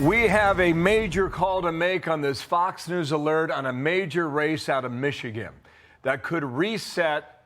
We have a major call to make on this Fox News alert on a major race out of Michigan that could reset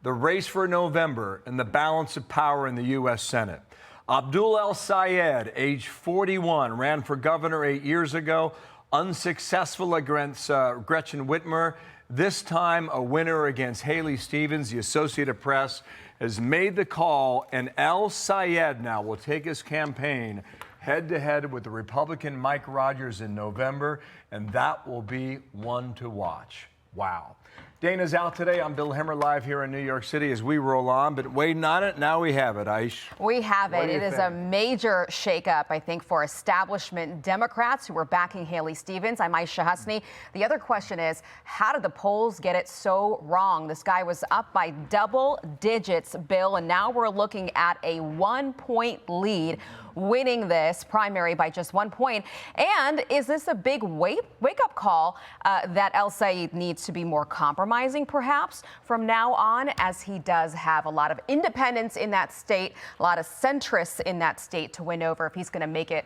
the race for November and the balance of power in the U.S. Senate. Abdul El-Sayed, age 41, ran for governor 8 years ago, unsuccessful against Gretchen Whitmer. This time, a winner against Haley Stevens. The Associated Press has made the call, and El-Sayed now will take his campaign head-to-head with the Republican Mike Rogers in November, and that will be one to watch. Wow. Dana's out today. I'm Bill Hemmer live here in New York City as we roll on, but waiting on it. Now we have it, Aish. We have it. It is a major shakeup, I think, for establishment Democrats who were backing Haley Stevens. I'm Aisha Husney. The other question is, how did the polls get it so wrong? This guy was up by double digits, Bill, and now we're looking at a 1-point lead, winning this primary by just 1 point. And is this a big wake-up call that El-Sayed needs to be more compromising, perhaps, from now on, as he does have a lot of independents in that state, a lot of centrists in that state to win over if he's going to make it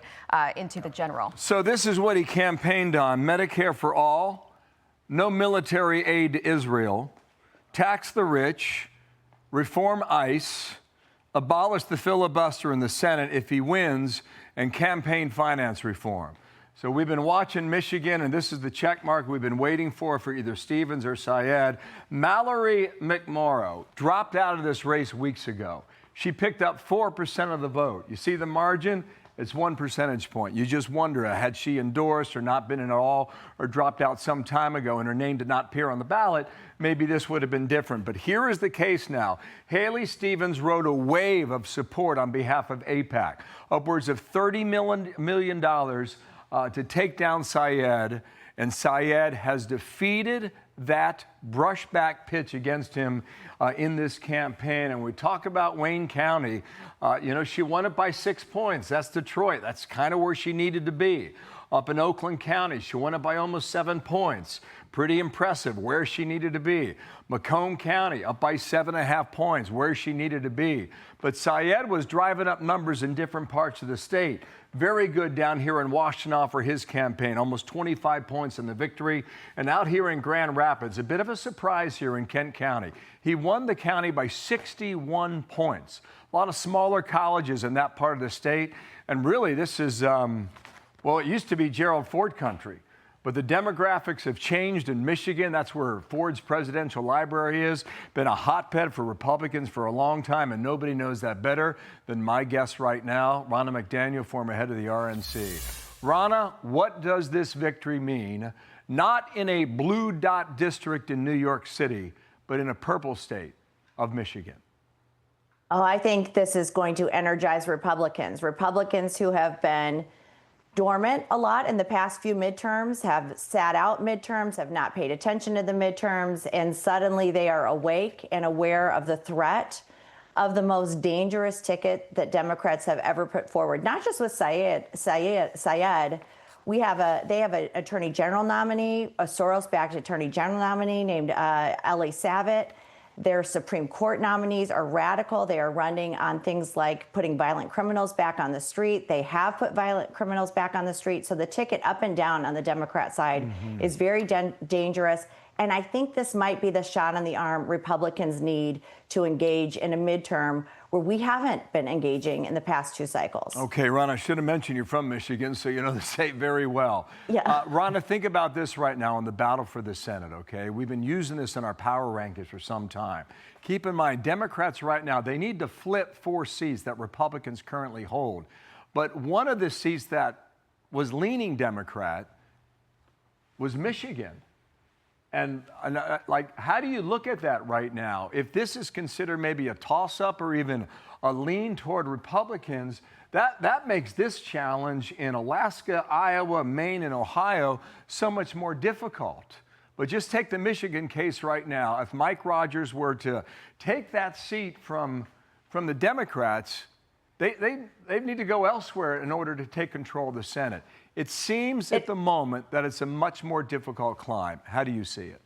into the general? So this is what he campaigned on: Medicare for all, no military aid to Israel, tax the rich, reform ICE, abolish the filibuster in the Senate if he wins, and campaign finance reform. So we've been watching Michigan, and this is the check mark we've been waiting for either Stevens or Sayed. Mallory McMorrow dropped out of this race weeks ago. She picked up 4% of the vote. You see the margin? It's 1 percentage point. You just wonder, had she endorsed or not been in at all, or dropped out some time ago and her name did not appear on the ballot, maybe this would have been different. But here is the case now. Haley Stevens wrote a wave of support on behalf of AIPAC, upwards of $30 million to take down Sayed, and Sayed has defeated that brushback pitch against him in this campaign. And we talk about Wayne County. She won it by 6 points. That's Detroit. That's kind of where she needed to be. Up in Oakland County, she won it by almost 7 points. Pretty impressive where she needed to be. Macomb County, up by 7.5 points, where she needed to be. But Sayed was driving up numbers in different parts of the state. Very good down here in Washtenaw for his campaign, almost 25 points in the victory. And out here in Grand Rapids, a bit of a surprise here in Kent County. He won the county by 61 points. A lot of smaller colleges in that part of the state. And really, this is, well, it used to be Gerald Ford country. But the demographics have changed in Michigan. That's where Ford's presidential library is. Been a hotbed for Republicans for a long time, and nobody knows that better than my guest right now, Ronna McDaniel, former head of the RNC. Ronna, what does this victory mean, not in a blue dot district in New York City, but in a purple state of Michigan? Oh, I think this is going to energize Republicans. Republicans who have been dormant a lot in the past few midterms, have sat out midterms, have not paid attention to the midterms, and suddenly they are awake and aware of the threat of the most dangerous ticket that Democrats have ever put forward. Not just with Sayed. They have an attorney general nominee, a Soros-backed attorney general nominee named Eli Savitt. Their Supreme Court nominees are radical. They are running on things like putting violent criminals back on the street. They have put violent criminals back on the street. So the ticket up and down on the Democrat side is very dangerous. And I think this might be the shot on the arm Republicans need to engage in a midterm where we haven't been engaging in the past 2 cycles. Okay, Ronna, I should have mentioned you're from Michigan, so you know the state very well. Yeah. Ronna, think about this right now in the battle for the Senate, okay? We've been using this in our power rankings for some time. Keep in mind, Democrats right now, they need to flip 4 seats that Republicans currently hold. But one of the seats that was leaning Democrat was Michigan. And like, how do you look at that right now? If this is considered maybe a toss-up or even a lean toward Republicans, that makes this challenge in Alaska, Iowa, Maine, and Ohio so much more difficult. But just take the Michigan case right now. If Mike Rogers were to take that seat from the Democrats, they need to go elsewhere in order to take control of the Senate. It seems at the moment that it's a much more difficult climb. How do you see it?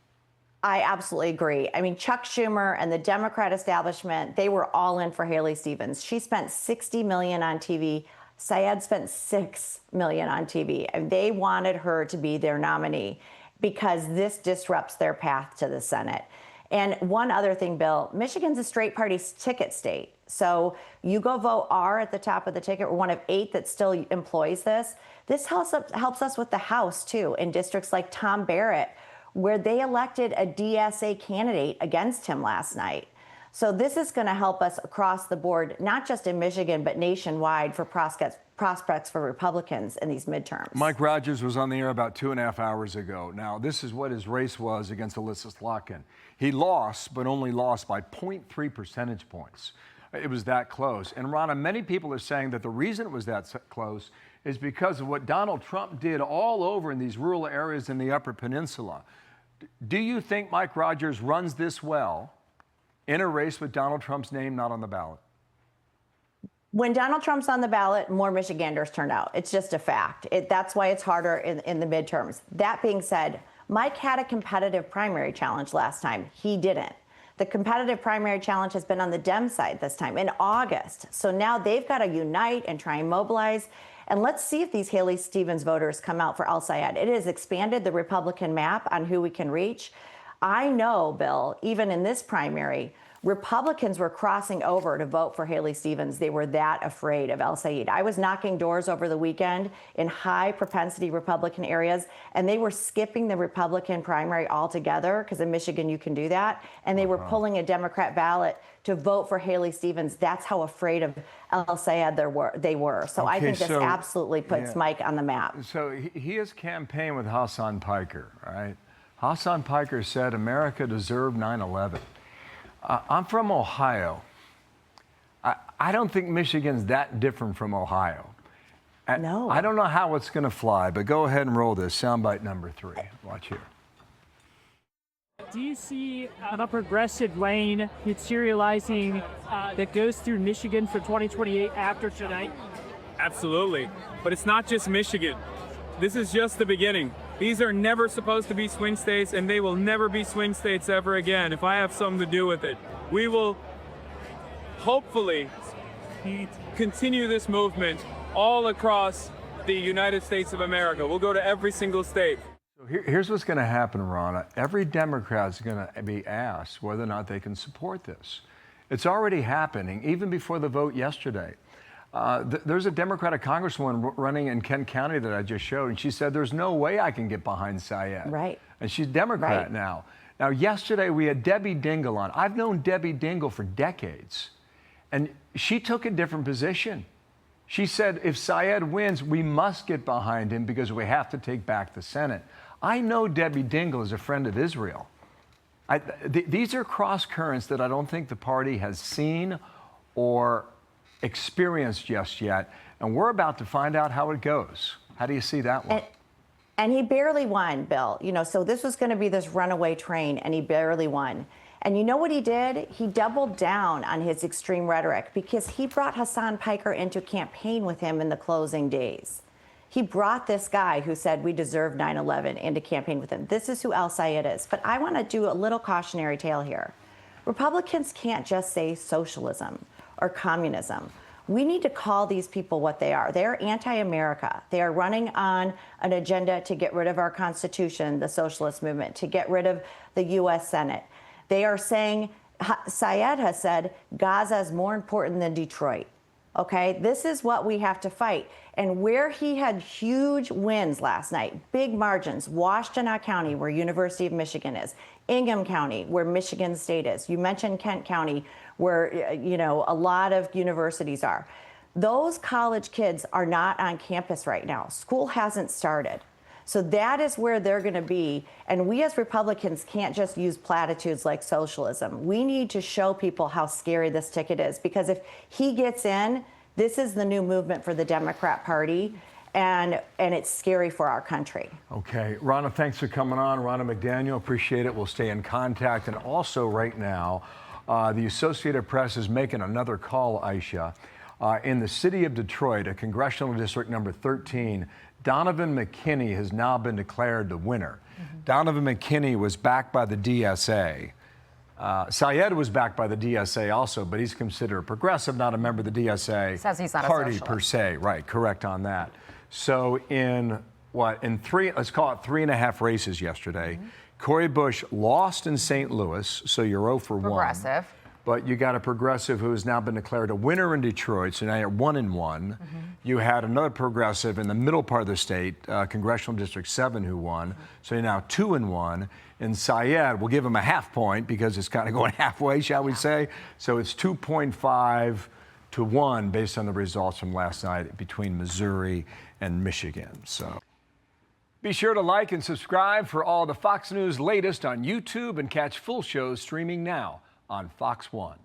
I absolutely agree. I mean, Chuck Schumer and the Democrat establishment, they were all in for Haley Stevens. She spent $60 million on TV, Syed spent $6 million on TV, and they wanted her to be their nominee because this disrupts their path to the Senate. And one other thing, Bill, Michigan's a straight party ticket state. So you go vote R at the top of the ticket. We're one of 8 that still employs this. This helps us with the House, too, in districts like Tom Barrett, where they elected a DSA candidate against him last night. So this is going to help us across the board, not just in Michigan, but nationwide for prospects for Republicans in these midterms. Mike Rogers was on the air about 2.5 hours ago. Now, this is what his race was against Alyssa Slotkin. He lost, but only lost by 0.3 percentage points. It was that close. And Ronna, many people are saying that the reason it was that close is because of what Donald Trump did all over in these rural areas in the Upper Peninsula. Do you think Mike Rogers runs this well in a race with Donald Trump's name not on the ballot? When Donald Trump's on the ballot, more Michiganders turn out. It's just a fact. That's why it's harder in the midterms. That being said, Mike had a competitive primary challenge last time. He didn't. The competitive primary challenge has been on the Dem side this time in August. So now they've got to unite and try and mobilize. And let's see if these Haley Stevens voters come out for El-Sayed. It has expanded the Republican map on who we can reach. I know, Bill, even in this primary, Republicans were crossing over to vote for Haley Stevens. They were that afraid of El-Sayed. I was knocking doors over the weekend in high propensity Republican areas, and they were skipping the Republican primary altogether, because in Michigan you can do that, and they were pulling a Democrat ballot to vote for Haley Stevens. That's how afraid of El-Sayed they were. So I think this absolutely puts Mike on the map. So he has campaigned with Hassan Piker, right? Hassan Piker said America deserved 9/11. I'm from Ohio. I don't think Michigan's that different from Ohio. No. I don't know how it's going to fly, but go ahead and roll this. Soundbite number 3. Watch here. Do you see a progressive lane materializing that goes through Michigan for 2028 after tonight? Absolutely. But it's not just Michigan. This is just the beginning. These are never supposed to be swing states, and they will never be swing states ever again if I have something to do with it. We will hopefully continue this movement all across the United States of America. We'll go to every single state. So here's what's going to happen, Ronna. Every Democrat's going to be asked whether or not they can support this. It's already happening, even before the vote yesterday. There's a Democratic congresswoman running in Kent County that I just showed, and she said, there's no way I can get behind Syed. Right. And she's Democrat now. Now, yesterday we had Debbie Dingell on. I've known Debbie Dingell for decades, and she took a different position. She said, if Syed wins, we must get behind him because we have to take back the Senate. I know Debbie Dingell is a friend of Israel. These are cross currents that I don't think the party has seen or experienced just yet, and we're about to find out how it goes. How do you see that one? And he barely won, Bill. You know, so this was going to be this runaway train, and he barely won. And you know what he did? He doubled down on his extreme rhetoric because he brought Hassan Piker into campaign with him in the closing days. He brought this guy who said we deserve 9/11 into campaign with him. This is who El-Sayed is. But I want to do a little cautionary tale here. Republicans can't just say socialism or communism. We need to call these people what they are. They're anti-America. They are running on an agenda to get rid of our Constitution, the socialist movement, to get rid of the U.S. Senate. They are saying, Syed has said, Gaza is more important than Detroit. Okay, this is what we have to fight. And where he had huge wins last night, big margins, Washtenaw County, where University of Michigan is, Ingham County, where Michigan State is. You mentioned Kent County, where, you know, a lot of universities are. Those college kids are not on campus right now. School hasn't started. So that is where they're going to be. And we as Republicans can't just use platitudes like socialism. We need to show people how scary this ticket is, because if he gets in, this is the new movement for the Democrat Party. And it's scary for our country. Okay. Ronna, thanks for coming on. Ronna McDaniel, appreciate it. We'll stay in contact. And also right now, the Associated Press is making another call, Aisha. In the city of Detroit, a congressional district number 13, Donovan McKinney has now been declared the winner. Donovan McKinney was backed by the DSA. Sayed was backed by the DSA also, but he's considered a progressive, not a member of the DSA Says he's not a party socialist. per se. Right, correct on that. So in three, let's call it 3.5 races yesterday, Cori Bush lost in St. Louis, so you're 0 for 1. Progressive. But you got a progressive who has now been declared a winner in Detroit, so now you're 1-1. You had another progressive in the middle part of the state, Congressional District 7, who won, so you're now 2-1. And Sayed, we'll give him a half point because it's kind of going halfway, shall we say? So it's 2.5 to 1 based on the results from last night between Missouri and Michigan. So be sure to like and subscribe for all the Fox News latest on YouTube and catch full shows streaming now on Fox One.